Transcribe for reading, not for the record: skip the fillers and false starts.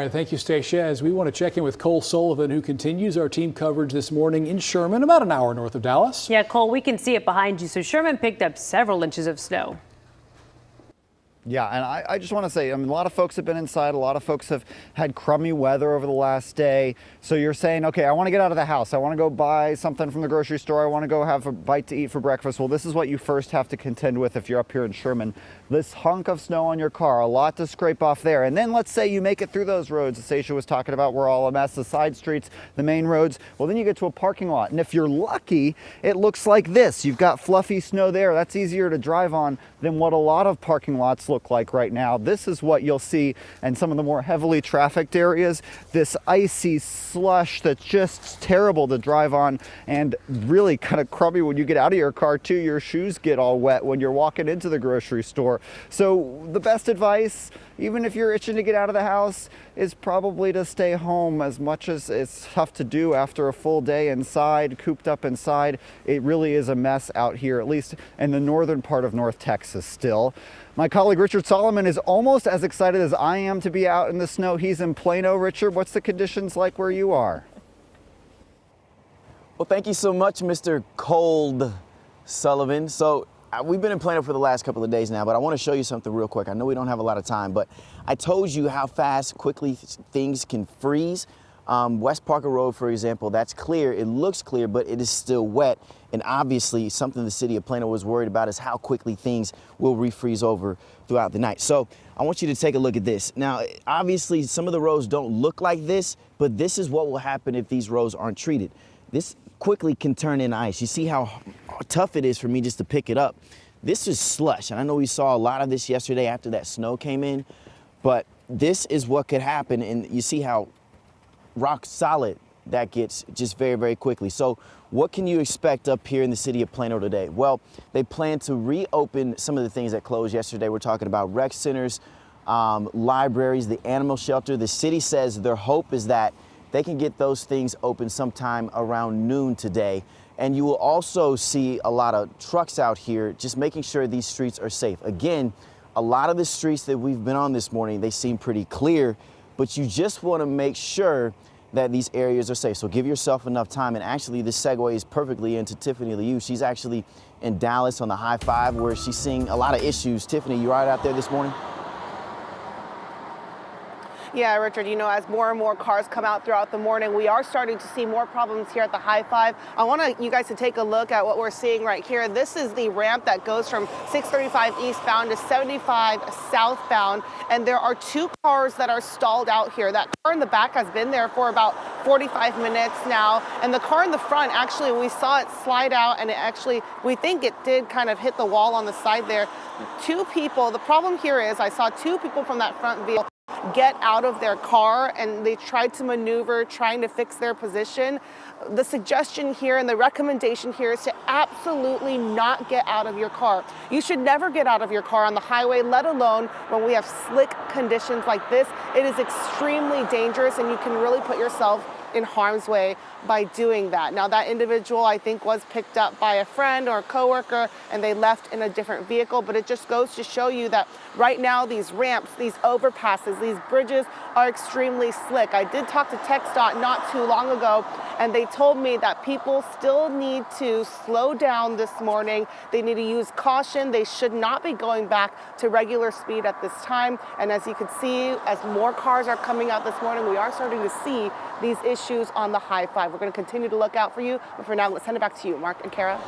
All right, thank you, Stacia. As we want to check in with Cole Sullivan, who continues our team coverage this morning in Sherman, about an hour north of Dallas. Yeah, Cole, we can see it behind you. So Sherman picked up several inches of snow. Yeah, and I just want to say, a lot of folks have been inside. A lot of folks have had crummy weather over the last day. So you're saying, okay, I want to get out of the house. I want to go buy something from the grocery store. I want to go have a bite to eat for breakfast. Well, this is what you first have to contend with if you're up here in Sherman. This hunk of snow on your car, a lot to scrape off there. And then let's say you make it through those roads that Stacia was talking about were all a mess, the side streets, the main roads. Well, then you get to a parking lot. And if you're lucky, it looks like this. You've got fluffy snow there. That's easier to drive on than what a lot of parking lots look like right now. This is what you'll see in some of the more heavily trafficked areas. This icy slush that's just terrible to drive on and really kind of crummy when you get out of your car too. Your shoes get all wet when you're walking into the grocery store. So the best advice, even if you're itching to get out of the house, is probably to stay home. As much as it's tough to do after a full day inside, cooped up inside, it really is a mess out here, at least in the northern part of North Texas still. My colleague Richard Solomon is almost as excited as I am to be out in the snow. He's in Plano. Richard, what's the conditions like where you are? Well, thank you so much, Mr. Cold Sullivan. So we've been in Plano for the last couple of days now, but I want to show you something real quick. I know we don't have a lot of time, but I told you how quickly things can freeze. West Parker Road, for example, that's clear. It looks clear, but it is still wet. And obviously, something the city of Plano was worried about is how quickly things will refreeze over throughout the night. So I want you to take a look at this. Now, obviously, some of the roads don't look like this, but this is what will happen if these roads aren't treated. This quickly can turn into ice. You see how tough it is for me just to pick it up. This is slush, and I know we saw a lot of this yesterday after that snow came in, but this is what could happen, and you see how rock solid that gets just very, very quickly. So what can you expect up here in the city of Plano today? Well, they plan to reopen some of the things that closed yesterday. We're talking about rec centers, libraries, the animal shelter. The city says their hope is that they can get those things open sometime around noon today. And you will also see a lot of trucks out here just making sure these streets are safe. Again, a lot of the streets that we've been on this morning, they seem pretty clear, but you just want to make sure that these areas are safe. So give yourself enough time. And actually, this segues perfectly into Tiffany Liu. She's actually in Dallas on the High Five, where she's seeing a lot of issues. Tiffany, you right out there this morning? Yeah, Richard, you know, as more and more cars come out throughout the morning, we are starting to see more problems here at the High Five. I want you guys to take a look at what we're seeing right here. This is the ramp that goes from 635 eastbound to 75 southbound, and there are two cars that are stalled out here. That car in the back has been there for about 45 minutes now, and the car in the front, actually, we saw it slide out, and it actually, we think it did kind of hit the wall on the side there. Two people, the problem here is I saw two people from that front vehicle get out of their car, and they tried to maneuver, trying to fix their position. The suggestion here and the recommendation here is to absolutely not get out of your car. You should never get out of your car on the highway, let alone when we have slick conditions like this. It is extremely dangerous, and you can really put yourself in harm's way by doing that. Now, that individual, I think, was picked up by a friend or a coworker, and they left in a different vehicle. But it just goes to show you that right now, these ramps, these overpasses, these bridges are extremely slick. I did talk to TxDOT not too long ago, and they told me that people still need to slow down this morning. They need to use caution. They should not be going back to regular speed at this time. And as you can see, as more cars are coming out this morning, we are starting to see these issues on the High Five. We're going to continue to look out for you, but for now, let's send it back to you, Mark and Kara.